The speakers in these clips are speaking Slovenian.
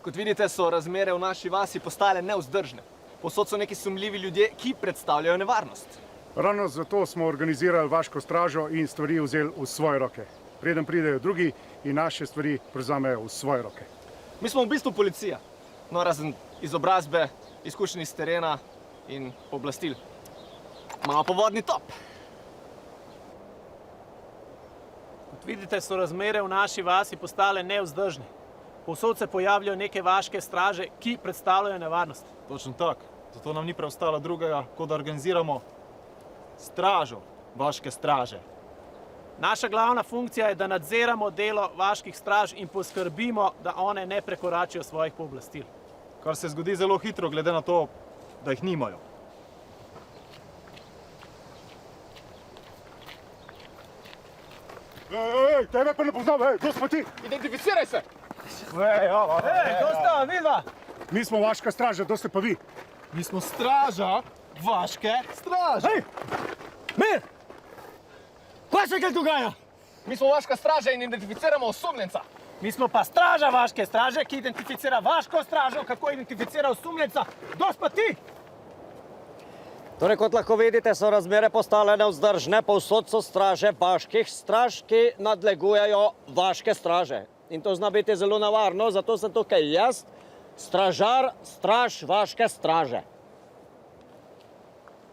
Kot vidite, so razmere v naši vasi postale nevzdržne. Povsod so neki sumljivi ljudje, ki predstavljajo nevarnost. Ravno zato smo organizirali vaško stražo in stvari vzeli v svoje roke. Preden pridejo drugi in naše stvari prevzamejo v svoje roke. Mi smo v bistvu policija, no razen izobrazbe, izkušenj iz terena in pooblastil. Imamo pa vodni top. Kot vidite, so razmere v naši vasi postale nevzdržne. Povsod se pojavljajo neke vaške straže, ki predstavljajo nevarnost. Točno tako. Zato nam ni preostalo drugega, kot da organiziramo stražo vaške straže. Naša glavna funkcija je, da nadziramo delo vaških straž in poskrbimo, da one ne prekoračijo svojih pooblastil. Kar se zgodi zelo hitro, glede na to, da jih nimajo. Ej, tebe pa ne poznam, kdo smo ti? Identificiraj se! Kdo sta, vidva? Mi smo vaška straža, kdo ste pa vi? Mi smo straža vaške straže. Mir! Kaj se kaj dogaja? Mi smo vaška straža in identificiramo osumljenca. Mi smo pa straža vaške straže, ki identificira vaško stražo, kako identificira osumljenca. Kdo pa ti? Torej, kot lahko vidite, so razmere postale nevzdržne, povsod so straže vaških straž, ki nadlegujejo vaške straže. In to zna biti zelo nevarno, zato sem tukaj jaz, stražar, straž vaške straže.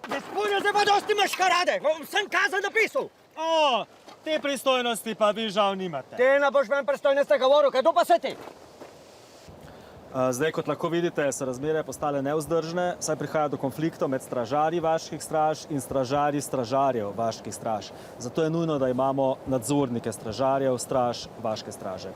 Gospodje, zdaj pa dosti maškarade, vam sem kazal napisal. Te pristojnosti pa vi žal nimate. Ti ne boš meni pristojnosti govoril, kaj pa se ti? Zdaj, kot lahko vidite, so razmere postale nevzdržne, saj prihaja do konfliktov med stražarji vaških straž in stražarji stražarjev vaških straž. Zato je nujno, da imamo nadzornike stražarjev straž vaške straže.